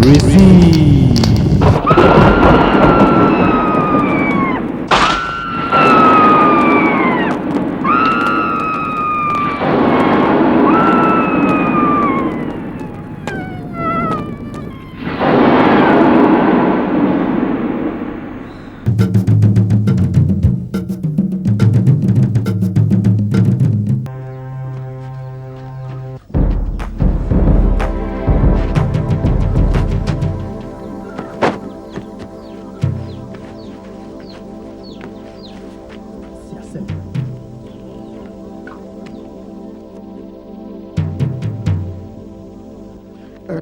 Receive.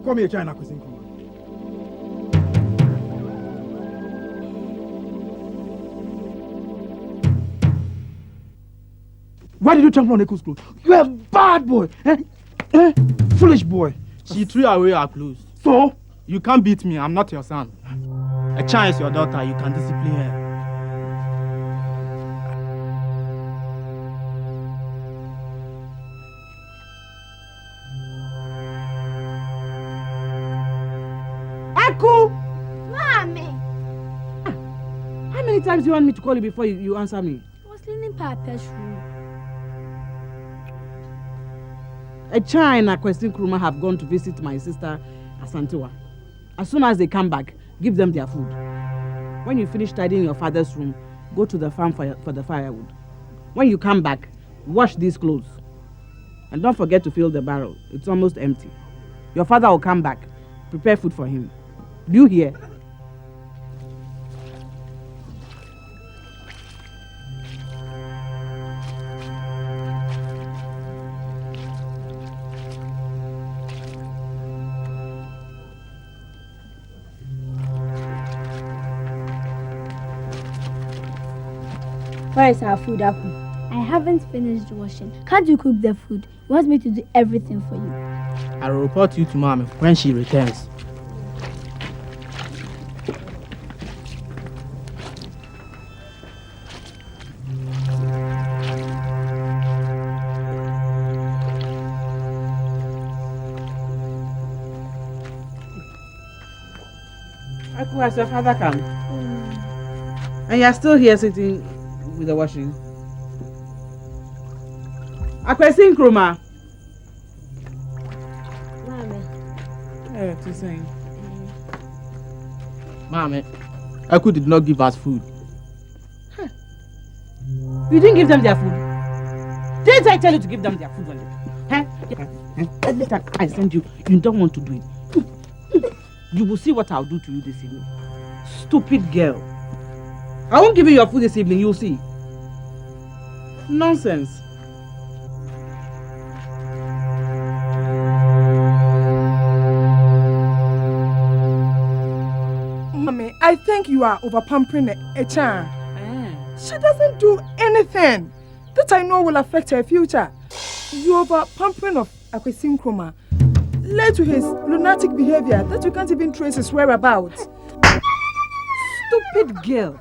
Come here, China, Cousin. Why did you trample on Eko's clothes? You are a bad boy. Foolish boy. She threw away her clothes. So? You can't beat me. I'm not your son. A child is your daughter. You can discipline her. Echo! Mommy! How many times do you want me to call you before you answer me? I was cleaning Papa's room. A child and a question Kruma have gone to visit my sister Asantewa. As soon as they come back, give them their food. When you finish tidying your father's room, go to the farm for the firewood. When you come back, wash these clothes. And don't forget to fill the barrel. It's almost empty. Your father will come back. Prepare food for him. Do you hear? Where is our food, Aku? I haven't finished washing. Can't you cook the food? You want me to do everything for you. I will report you to Mommy when she returns. Aku, has your father come? And you're still here sitting with the washing? Aku, Kruma. To saying. Mommy, Aku did not give us food. Huh. You didn't give them their food? Didn't I tell you to give them their food? Huh? Every time I send you, you don't want to do it. You will see what I'll do to you this evening. Stupid girl. I won't give you your food this evening, you'll see. Nonsense. I think you are over-pampering a child. She doesn't do anything that I know will affect her future. You over-pampering of Akwesin Kruma led to his lunatic behavior that you can't even trace his whereabouts. Stupid girl.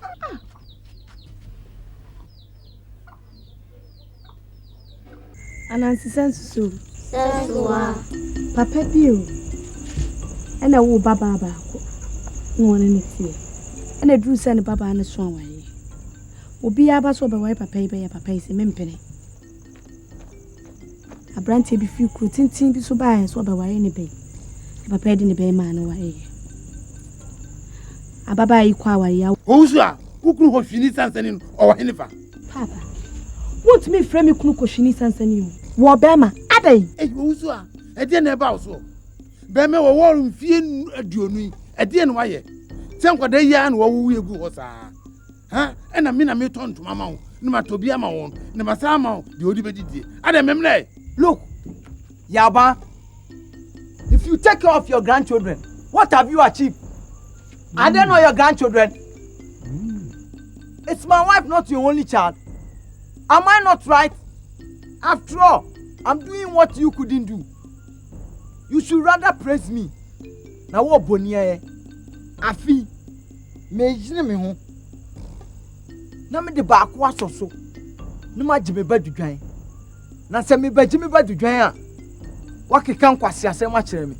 Anansi sensu. Sensuwa. Papa bio. Ena wo baba baako. Nwona ne tie. Ena duru se ne baba ne so anwaye. Obi aba so be wai papa ibe ya papa ise mempene. Abranti bi fi kru tintin bi so ba so be wai ne be. Papa di ne be ma ne wai. Ababa yi kwa wai ya. Owusu a, ukru ho hwini sansani o wa henifa. Papa. What me frame kunu ko hwini sansani o. Wo be ma adai. Owusu a, e de na ba so. Be me wo wo mfie aduonu yi. E de na waye. Se nkwada yi an wo wu egu ho saa. Ha? Ena me na me tonto mama wo. Ne matobi ama wo. Ne masa ama wo. De odi bedidie. Ada memle. Look. Yaba. If you take care of your grandchildren, what have you achieved? I don't know your grandchildren. It's my wife, not your only child. Am I not right? After all, I'm doing what you couldn't do. You should rather praise me. Now what bonia afi me jine me ho. Na me de ba akwa soso. No ma jime ba dudwan. Na se me ba jime ba dudwan a. Wakeka nkwase asem a kire me.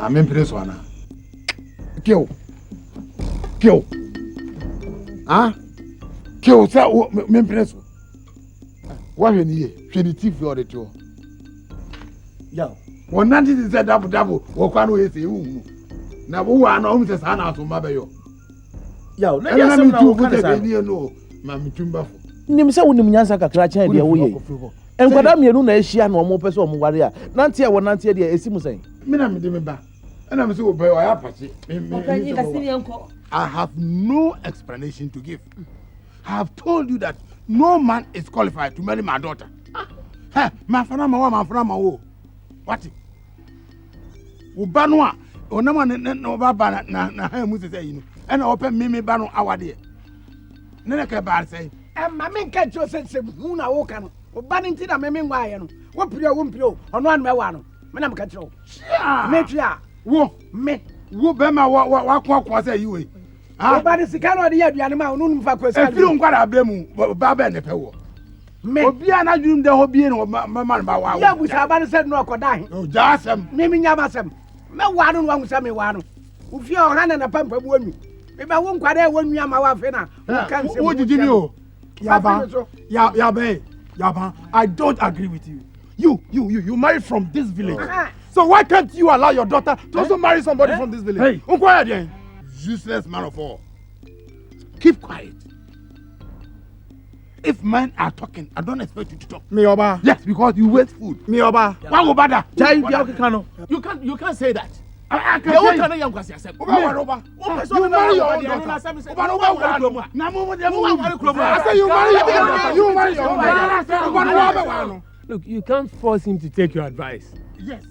I'm impressed one. Kill. Huh? Kill, sir. I'm impressed. What in here? Trinity for the two. Yo. One night is said double. Walk on with you. Now, who are no Mrs. Hannah to Mabayo? Yo, let me do no, Mammy Tumba. Nimsa unimnyansa kakra cha dia wo ye. Enkwada mienu na ehia na omo pese omo ware a. Nantia wo nantia dia esimu sen. Mina me de me ba. Na me say wo boy ya pache. I have no explanation to give. I have told you that no man is qualified to marry my daughter. Ha, ma fana ma wo. What? Wo ba no a, onama na ba na ha mu say you know. E na open me ba no awade. Ne ka ba say. Ma me nka Joseph hu na wo ka no. Wo ba ni nti na me ngwa ye no. Wo mpio ono an me wa no. Me na me ka kire wo. Me twa. Wo be ma wa kwa say you we. Ah. Wo ba ni Sika no de ya aduane ma onu mfa kwesa. E firi nkwara abremu ba ba ne pe wo. Me obi ana dwum de ho bie no ma ba wa. Ya busa ba ni se no akoda he. O ja asem. Me nya ba asem. Me wa no wa ngusa me wa no. Wo fi o ha na pampa bu anu. Me ba wo nkwara e wo nua ma wa fe na. Wo kan se. Wo jiji mi o. Yaba, I don't agree with you. You married from this village. So why can't you allow your daughter to also marry somebody from this village? Hey, useless man of all. Keep quiet. If men are talking, I don't expect you to talk. Me oba. Yes, because you waste food. Me oba. Why go bada? You can't say that. I can say. You marry your own daughter. I say you marry your own daughter. Look, you can't force him to take your advice. Yes.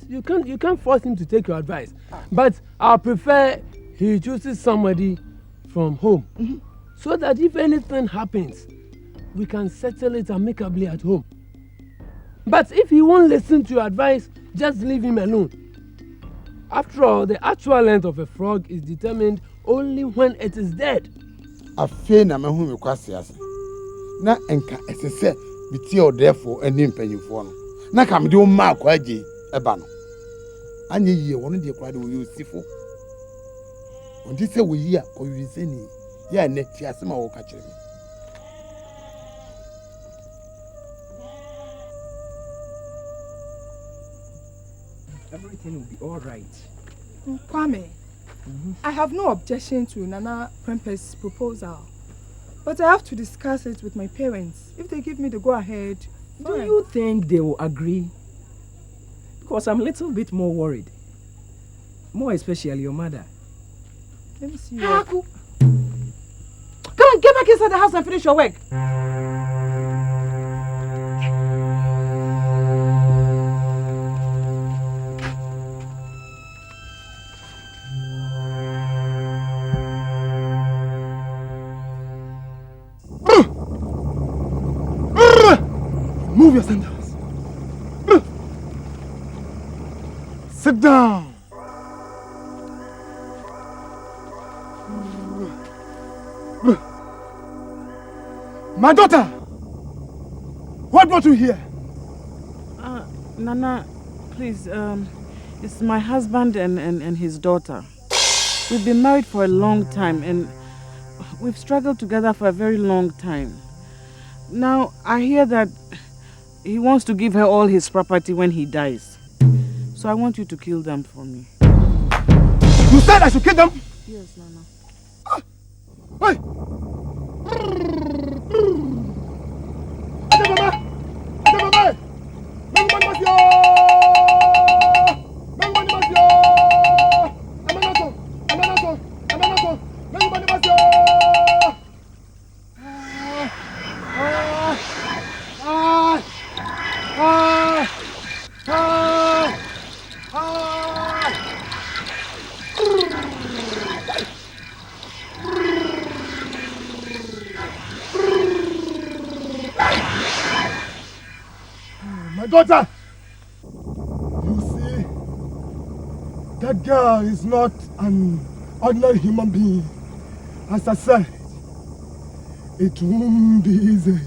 You can't force him to take your advice. But I prefer he chooses somebody from home. Mm-hmm. So that if anything happens, we can settle it amicably at home. But if he won't listen to your advice, just leave him alone. After all, the actual length of a frog is determined only when it is dead. I fear na me hu me kwase ase. Na enka esese biti o therefore eni mpanyimfo no. Na ka me de o ma akwaje eba no. Anye yie wono de kwade wo yosifo. Ondi se wo yi a ko yiseni. Ya ne ti asema wo ka kire me. Everything will be all right. Kwame, I have no objection to Nana Prempe's proposal, but I have to discuss it with my parents. If they give me the go-ahead, do you think they will agree? Because I'm a little bit more worried. More especially your mother. Let me see. Haku, come on, get back inside the house and finish your work. Move your sandals. Sit down. My daughter, what brought you here? Nana, please, it's my husband and his daughter. We've been married for a long time and we've struggled together for a very long time. Now, I hear that he wants to give her all his property when he dies. So I want you to kill them for me. You said I should kill them? Yes, Nana. Hey! My daughter, you see, that girl is not an ordinary human being. As I said, it won't be easy.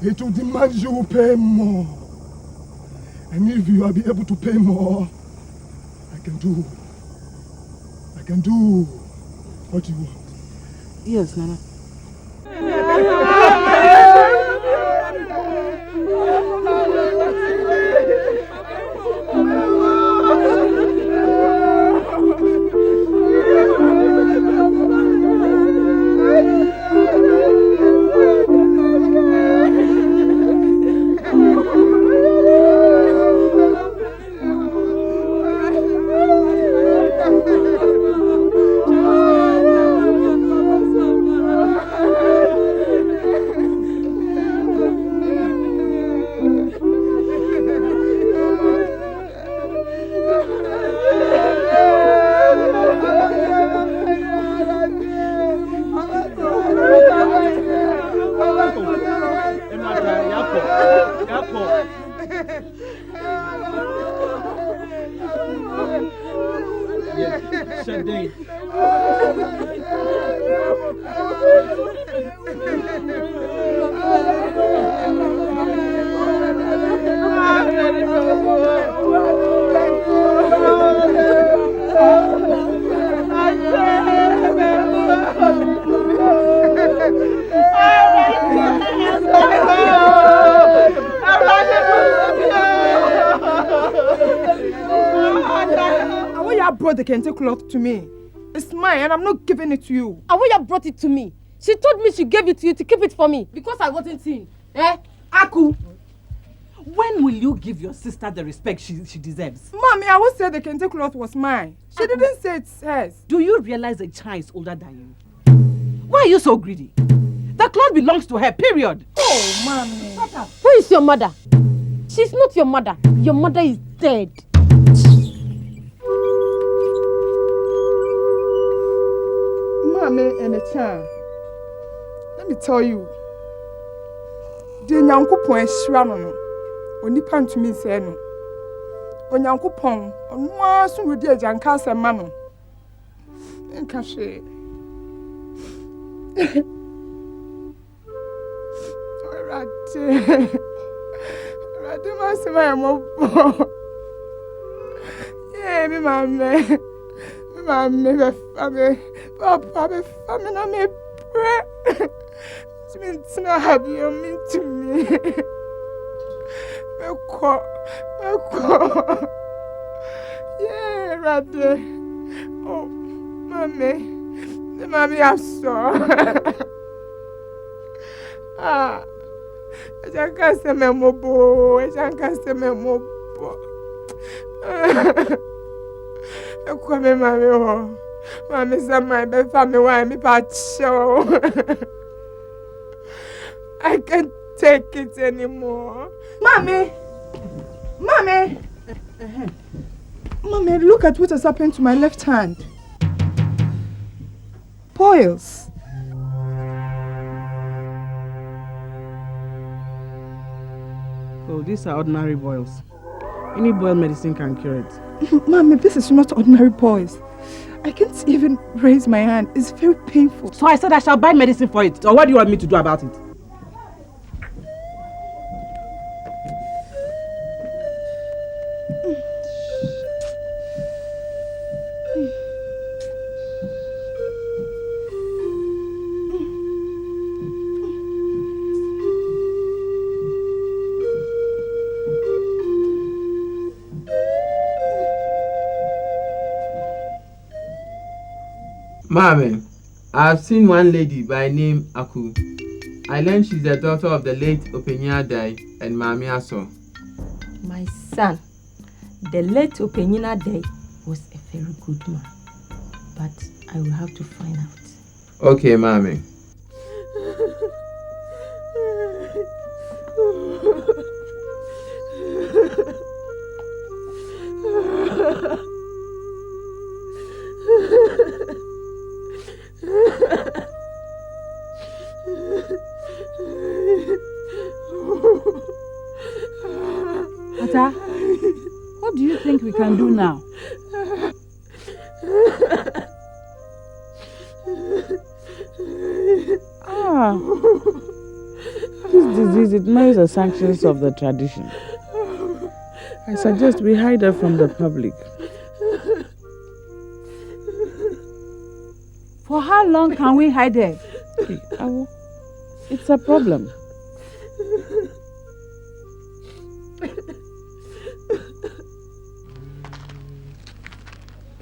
It will demand you pay more. And if you will be able to pay more, I can do what you want. Yes, Nana. Brought the kente cloth to me. It's mine and I'm not giving it to you. Awoya brought it to me. She told me she gave it to you to keep it for me because I wasn't seen. Aku, when will you give your sister the respect she deserves? Mommy, I would say the kente cloth was mine. She didn't say it's hers. Do you realize a child is older than you? Why are you so greedy? The cloth belongs to her, period. Oh, Mommy. Who is your mother? She's not your mother. Your mother is dead. Mommy and a child. Let me tell you. The Nyankopon Shirano no. Onipa ntumi nse no. Onyankopon ono aso wodi ajanka asema no. Nka hwe. Rade masema ya mobo. Me mame. Mame be fame. Papa be fame na me pray. It's not happy you mean to me. Yeah, Rade. Oh, mommy, I saw. I can't say me mobo. I can't say me mobo. Mommy, some my bed family why me pacho. I can't take it anymore. Mommy, look at what has happened to my left hand. Boils. Oh, these are ordinary boils. Any boil medicine can cure it. Mommy, this is not ordinary boils. I can't even raise my hand. It's very painful. So I said I shall buy medicine for it. Or what do you want me to do about it? Mama, I've seen one lady by name Aku. I learned she's the daughter of the late Openyina Dai and Mami Aso. My son, the late Openyina Dai was a very good man, but I will have to find out. Okay, Mami. Ata, what do you think we can do now? This disease, it knows the sanctions of the tradition. I suggest we hide her from the public. For how long can we hide her? Hey, it's a problem.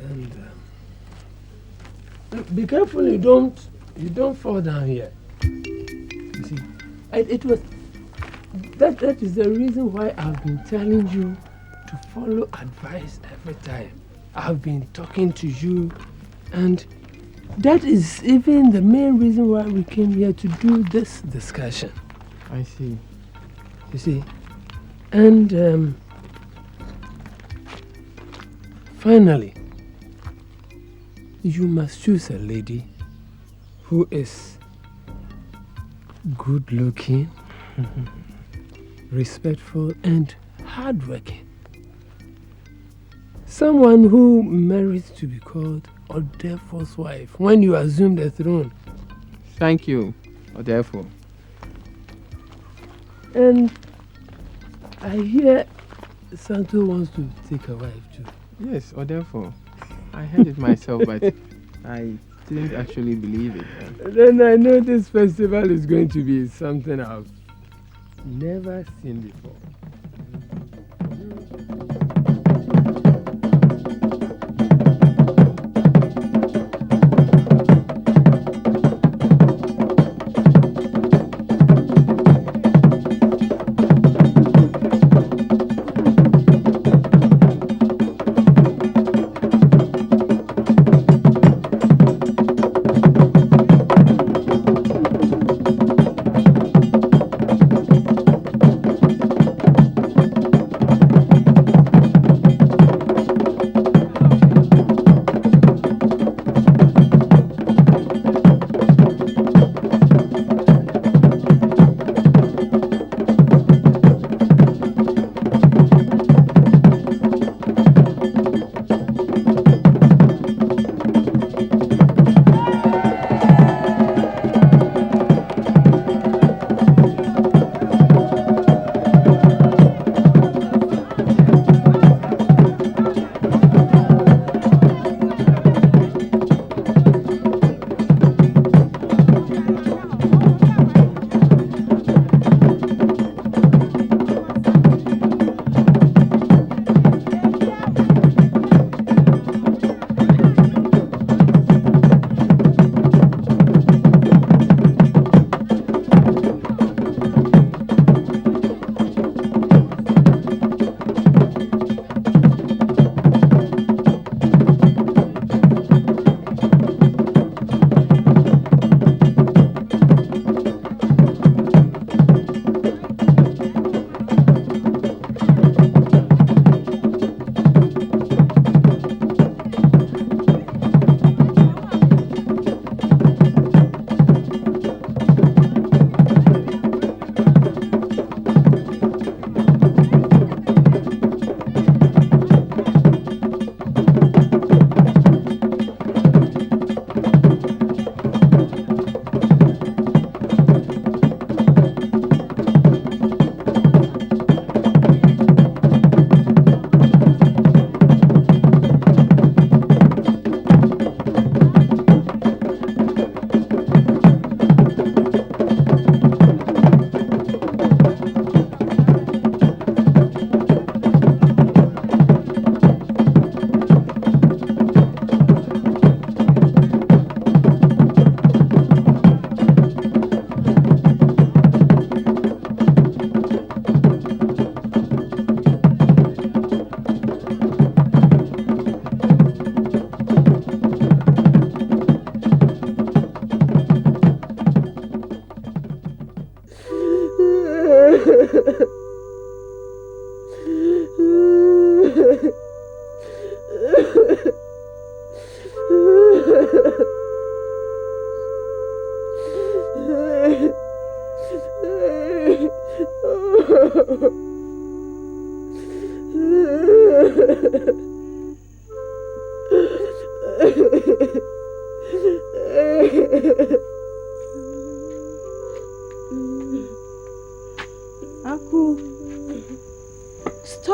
And be careful you don't fall down here. You see, it was that is the reason why I've been telling you to follow advice every time. I've been talking to you, and that is even the main reason why we came here to do this discussion. I see. You see, and finally, you must choose a lady who is good looking, respectful, and hardworking. Someone who merits to be called Odefo's wife when you assume the throne. Thank you, Odefo. And I hear Santo wants to take a wife too. Yes, Odefo. I heard it myself, but I didn't actually believe it. Then I know this festival is going to be something I've never seen before.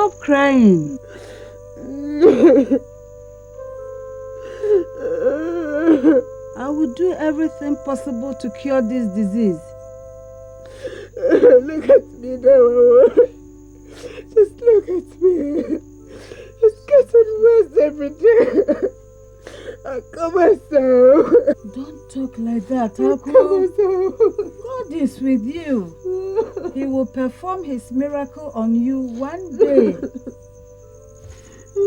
Stop crying. I will do everything possible to cure this disease. Look at me now. Just look at me. It's getting worse every day. Come on, Don't talk like that, Aku. God is with you. He will perform his miracle on you one day.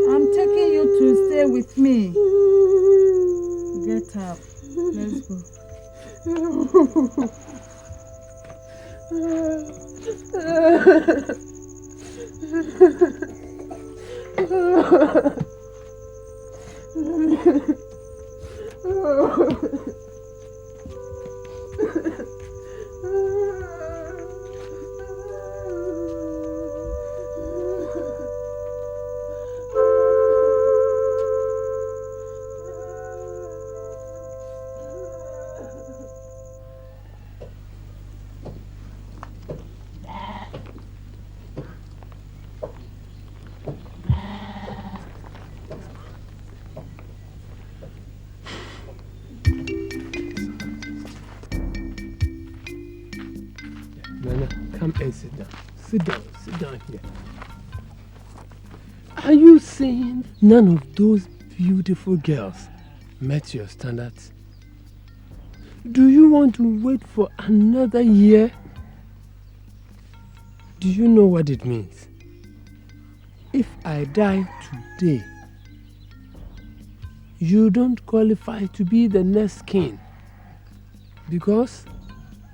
I'm taking you to stay with me. Get up. Let's go. Nana, come and sit down. Sit down here. Are you saying none of those beautiful girls met your standards? Do you want to wait for another year? Do you know what it means? If I die today, you don't qualify to be the next king because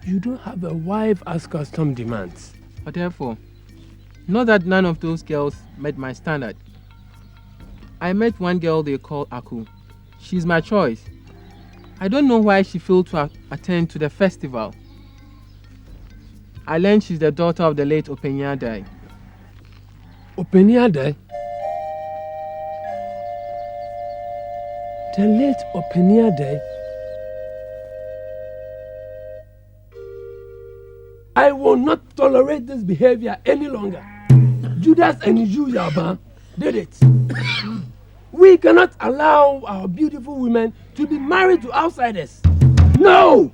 you don't have a wife as custom demands. But therefore, not that none of those girls met my standard. I met one girl they call Aku. She's my choice. I don't know why she failed to attend to the festival. I learned she's the daughter of the late Openyadai. Openyadai? The late Openyadai? I will not tolerate this behavior any longer. Judas and you, Yaba, did it. We cannot allow our beautiful women to be married to outsiders. No!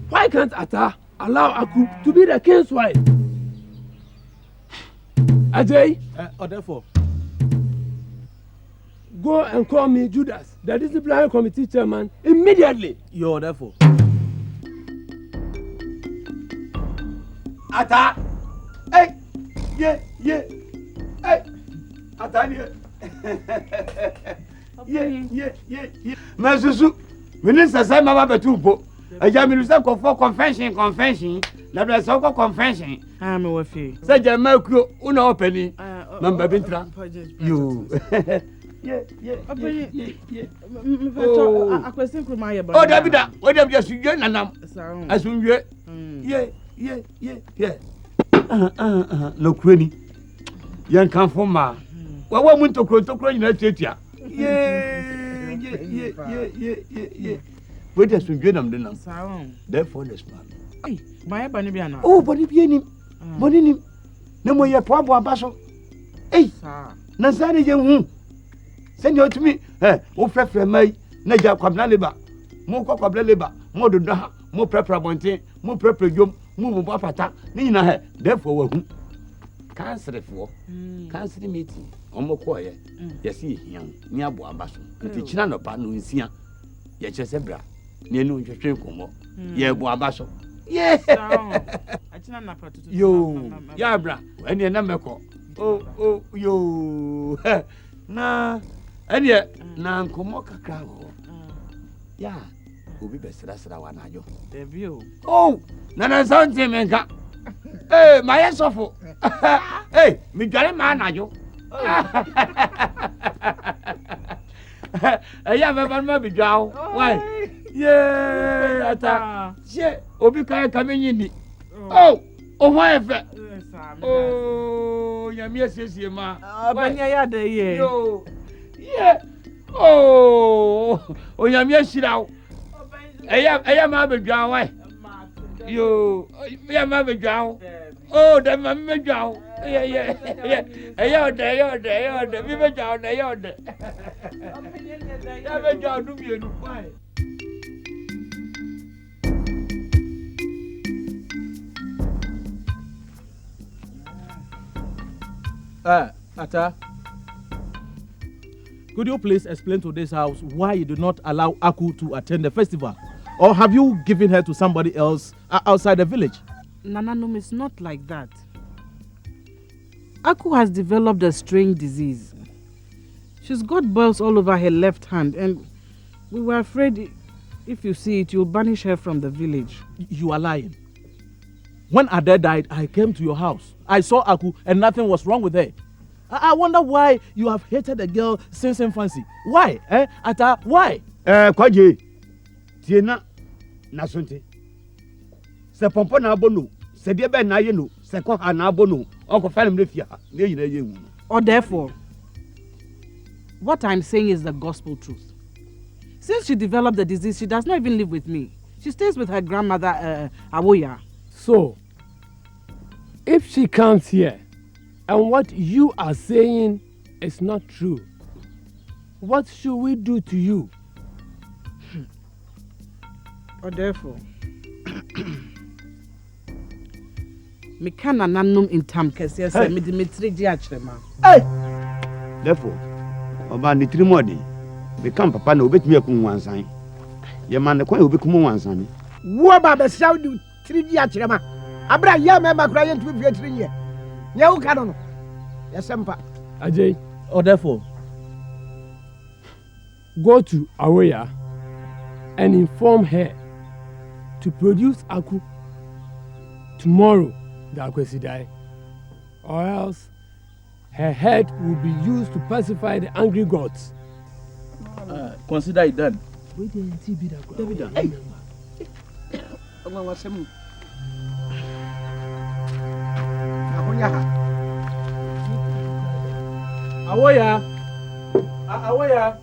Why can't Ata allow Aku to be the king's wife? Ajay? Therefore, go and call me Judas, the disciplinary committee chairman, immediately. You're therefore. Ata! Hey! Yeah! Hey! Ata here! Yeah! Masusu! Minister say mama betumpo. Eja minister ko for convention. Na be so ko convention. Ah me wa fi. Say jama ku una openi. Number bintra. You. Yeah. Akwesi nkruma ye ba. Oh Davida, sunje nanam. Asunje. Yeah. Lokreni. Yan kan foma. Wa mu ntokro nyina tetia. Yeah. Wait a sunje nam denam. Therefore the man. Hey, my bani bi ana. Oh, bani bi enim. Bani nim. Na mo ye poabo abaso. Hey. Na sane je hu. Send you to me. O frefre mai na ja kwabna leba. Mo kwabla leba. Mo dodo ha. Mo prepare bonten. Mo prepare jom. Mo bo afata. Ni nyina he. Therefore wa hu. Cancerfo. Cancer meeting. Omo ko ye. Yesi hian. Ni abo abaso. Nti china no pa no nsia. Ye chese bra. Ni enu nhwehwe komo. Ye bo abaso. Yeah. Achina na patutu. Yo. Ya bra. Eni na meko. Oh yo. Na eni na nkomo kakra ho. Ya. Obi besra wa na ajo. Debio. Oh, na something menka. Hey, my sofo. Hey, mi jare ma na ajo. Eya me ban ma bi jao. Why? Yeah, ata. She obi kai kamenyi ni. Oh, why efe? Oh, nyame asiesie ma. Abanya ya de ye. Yo. Yeah. Oh, nyame ashirawo. Eya ma be dwan why? Yo, eya ma be dwan. Oh, the mamma jow. Yeah. Me be jow, the yonder. Never jow, do me a fine. Ata, could you please explain to this house why you do not allow Aku to attend the festival? Or have you given her to somebody else outside the village? Nananum, it's not like that. Aku has developed a strange disease. She's got boils all over her left hand, and we were afraid if you see it, you'll banish her from the village. You are lying. When Ade died, I came to your house. I saw Aku and nothing was wrong with her. I wonder why you have hated the girl since infancy. Why? Ata, why? Kwaje. Tiena nasonte. Se pompo na abono, se de be na ye no, se ko ha na abono, onko fele mre fia. Ne yina ye hu. Or therefore, what I'm saying is the gospel truth. Since she developed the disease, she does not even live with me. She stays with her grandmother, Awoya. So, if she comes here, and what you are saying is not true, what should we do to you? Or therefore, me can nanum in tam kese se me Dimitri ji achrema. Hey! Therefore, oba ni trimodi, me kan papa na obetumi akun wansan. Ye man ne kwan obekum wansan. Wo ba be saw di 3 ji achrema. Abra ya me makura ye ntumi fie 3 ye. Nya wo ka no. Yasempa. Ajay. Or therefore, go to Awoya and inform her to produce Aku tomorrow, the Akwesi die, or else her head will be used to pacify the angry gods. Consider it done. Awoya. Awoya.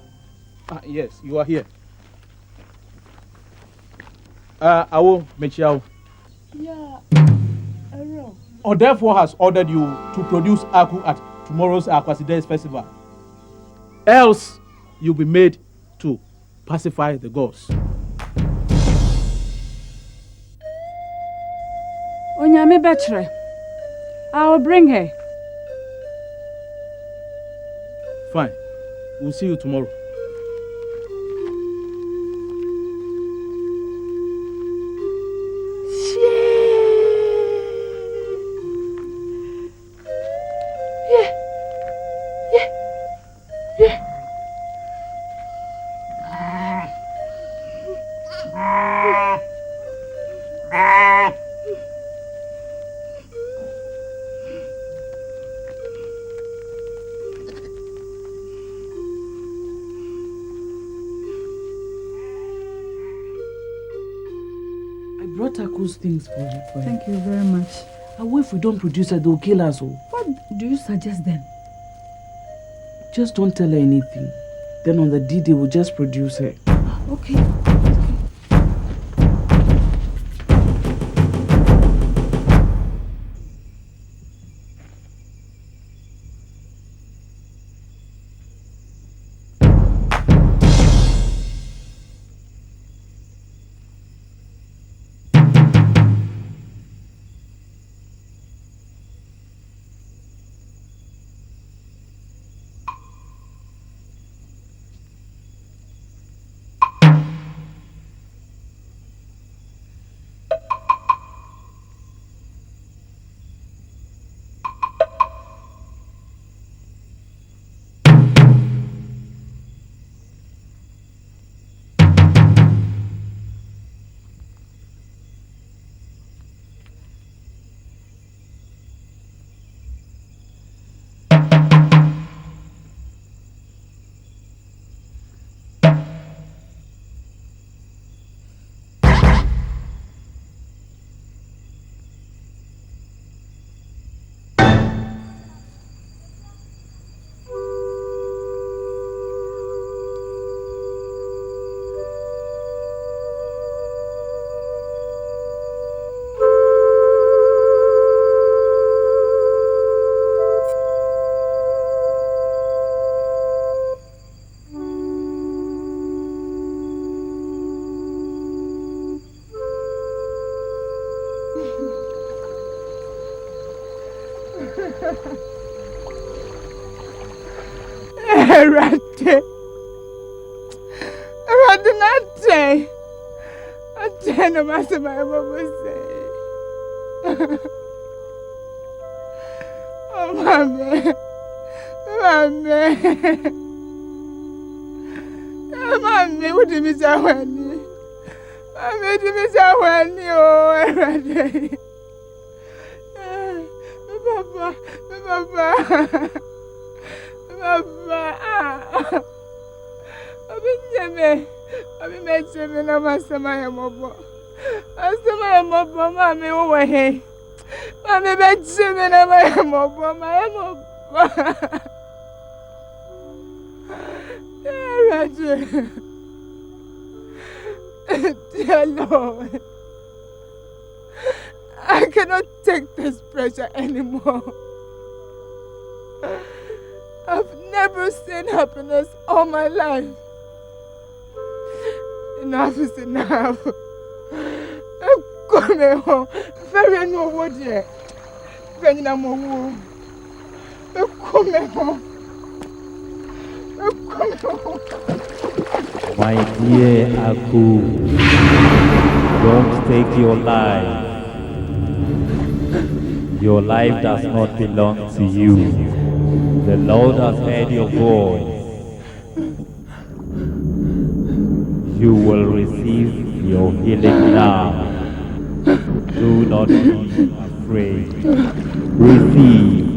Yes, you are here. Awo Mechiao. Yeah, Ero. Or therefore has ordered you to produce Aku at tomorrow's Akwaside's festival. Else, you'll be made to pacify the gods. Onyame Betre, I will bring her. Fine. We'll see you tomorrow. Things for you. Thank you very much. And what if we don't produce her, they'll kill us all? What do you suggest then? Just don't tell her anything. Then on the D-Day, we'll just produce her. Okay. Erade. Erade nate. Ate no matter my mama say. Oh, Mama. Mama, what do you say when you? Mama, do you say when you? Oh, Erade. Papa. Abi me na masama ya mobo. Asama ya mobo mami wo he. Mami be me na ya mobo ma. Roger. Dear Lord. I cannot take this pressure anymore. I've never seen happiness all my life. Enough is enough. Come home. Very no word yet. Very no more. Come home. My dear Aku, don't take your life. Your life does not belong to you. The Lord has heard your voice. You will receive your healing now. Do not be afraid. Receive.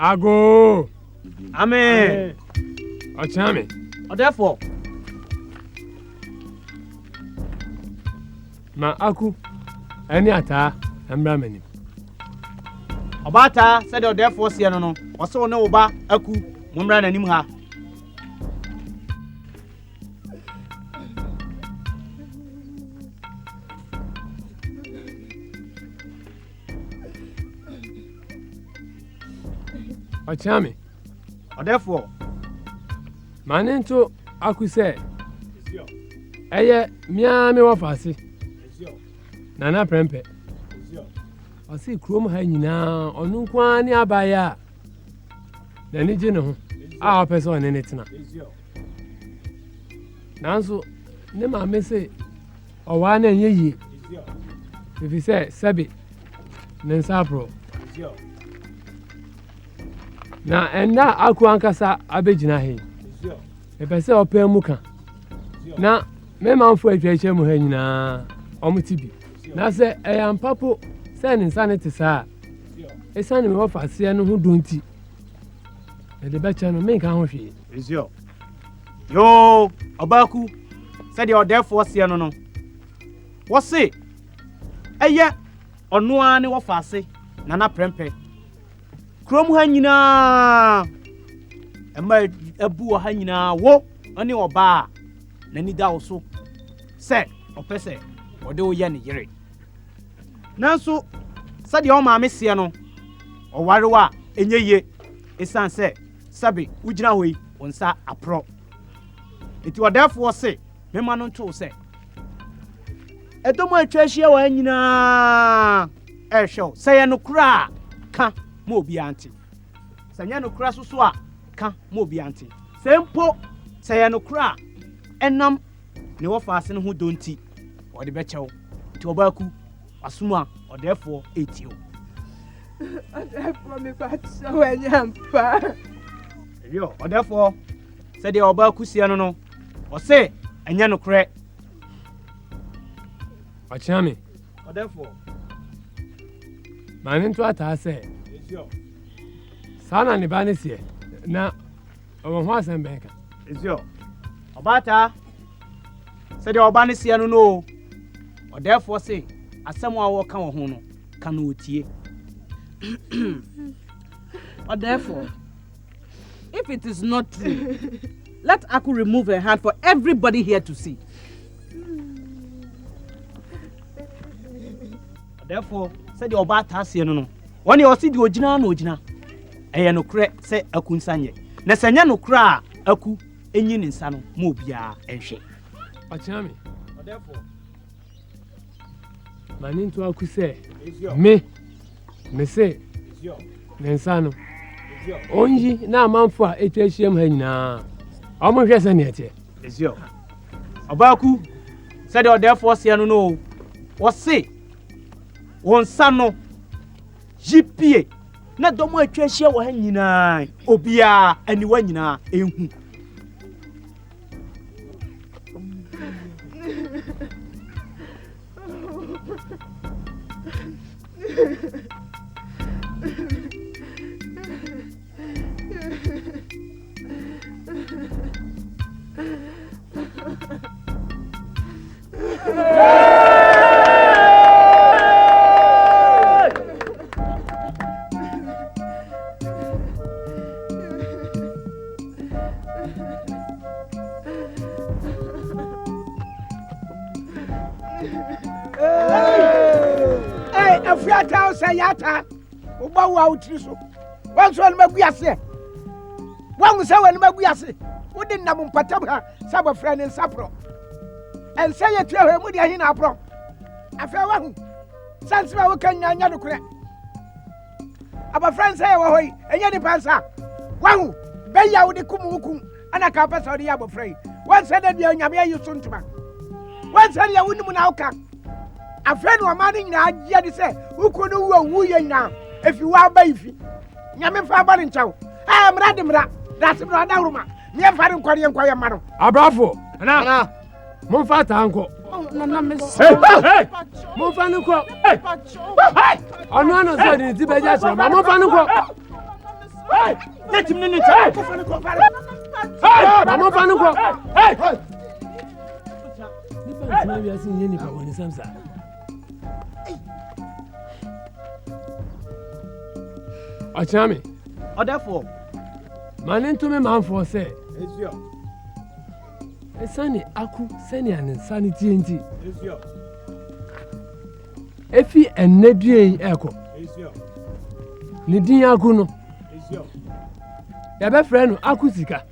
Ago. Amen. Ochame. Therefore. Ma Aku. Any ata ambra mani. Obata said o therefore se no no. O se no oba Aku mumra nanim ha. Ochame. Therefore. Manento Aku say. Eye mia me wafase. Nana prempe. Osi krom ha nyina onu kwa ni abaya. Na ni je ne ho. a ɔpɛ sɛ ɔne ne tena nanso ne maame sɛ ɔwaa no ɛnyɛ yie ɛfiri sɛ sɛbe ne nsa aporɔ na ɛnna ako ankasa abɛgyina he ɛpɛ sɛ ɔpɛ mu ka na memanfo atwahyɛ mu ha nyinaa ɔmo ti bi na sɛ ɛyɛ ampapo sɛ ne nsa ne te saa ɛsiane me wɔfa aseɛ no ho donti ɛde bɛkyɛ no menka ho hwee yo ɔbaaku sɛdeɛ ɔdɛɛfoɔ seɛ no no wɔse ɛyɛ ɔnoa ne wɔfa ase nana prɛmpɛ kurom ha nyinaa ɛma abu wɔ ha nyinaa wo ɔne ɔbaa n'ani da wo so sɛ ɔpɛ sɛ ɔde wo yɛ ne yere nanso sɛdeɛ ɔmaame seɛ no ɔware wa ɛnyɛ yie ɛsiane sɛ sɛbe wogyina hɔ yi wo nsa aporɔ enti ɔdɛɛfoɔ se mema no ntoo sɛ ɛdɔm a atwa ahyia wɔ ha nyinaa ɛhwɛ wo sɛ yɛ nokora a ka ma obiara nte sɛ nyɛ nokora so so a ka ma obiara nte sɛ mpo sɛ yɛ nokora a ɛnam ne wɔfa ase no ho dɔ nti ɔde bɛkyɛw nti ɔbaaku wasom a ɔdɛɛfoɔ ɛtie wo ɔdɛɛfoɔ mepakyɛ wo ɛnyɛ mpa yo ɔdɛɛfoɔ sɛdeɛ ɔbaaku sie no ɔse ɛnyɛ nokorɛ ɔkyea me ɔdɛɛfoɔ ma ne nto ataa sɛ saa na ne ba ne seɛ na ɔwɔ ho asɛm bɛn ka ɔbaataa sɛdeɛ ɔba ne seɛ no ɔdɛɛfoɔ se asɛm a wɔka wɔ ho no ka no ɔtie Therefore, if it is not true, let Aku remove her hand for everybody here to see. Therefore, said your bat has seen no. When you see the original no jina, ɛyɛ no kre sɛ Aku nsanye. Na sanya no kra Aku enyi ne nsa no mo bia ɛhwɛ. Ɔkyena me. Therefore, mani nto Aku sɛ me say ne nsa no onyi na amanfo a etwa hyiam ha nyinaa ɔmo hwɛ sɛ ne ɛte ezio Ɔbaaku sɛ de ɔdɛfoɔ sia no wɔse wɔn nsa no yipie na dɔm atwa hyia wɔ ha nyinaa obia aniwa nyinaa ehu Afiata sayata uba wa utriso wanso an maguase wangu se wan maguase wodi nam mpatam ha sabo fra ne nsapro ense ye tua ho mu de ahi na apro afia wa hu sanse ba wo kan nya do kure aba friend say wo hoyi enye ni pansa wangu be ya wo de kum ana ka pesa odi ya bo frei wan se de dia nyame ayi so ntuma wan se ya wonimu na oka afrɛn wa ma ne nyinaa agye de sɛ wuku no wu ye nyinaa efi wa ba ifi nyame fa ba ne nkyɛw mra de mra da se mra da roma me fa de nkɔre nkɔye ma no abrafo na mo fa ta anko na me mo fa ne ko ɔno ano sɛ de ti bɛgya kyerɛ ma mo fa ne ko let him know it mo fa ne ko nipa ntena wiase nyɛ nipa wɔ ne sam saa ɔkyena me ɔdɛfoɔ ma ne ntome manfoɔ sɛ ɛsiane Aku sɛnea ne nsa ne tie nti ɛfi ɛnnɛ dua yi ɛkɔ ne din Aku no yɛbɛfrɛ no Aku Sika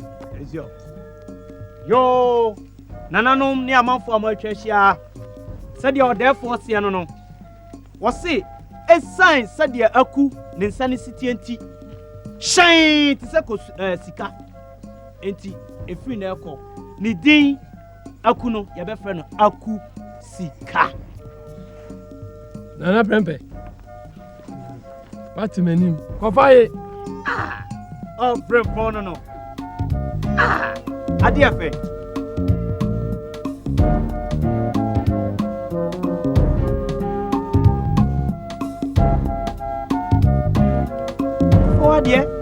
yo nananom ne amanfo a matwa hyia sɛdeɛ ɔdɛfoɔ seɛ no wɔse ɛsan sɛdeɛ Aku ne nsa ne sitie nti hyɛn te sɛ sika enti efiri na ɛkɔ ne din aku no yɛbɛfrɛ no aku sika. Nana Prempe. What's my name? Kofaye. Oh, Prempo no. Adia fe. Oh, adia.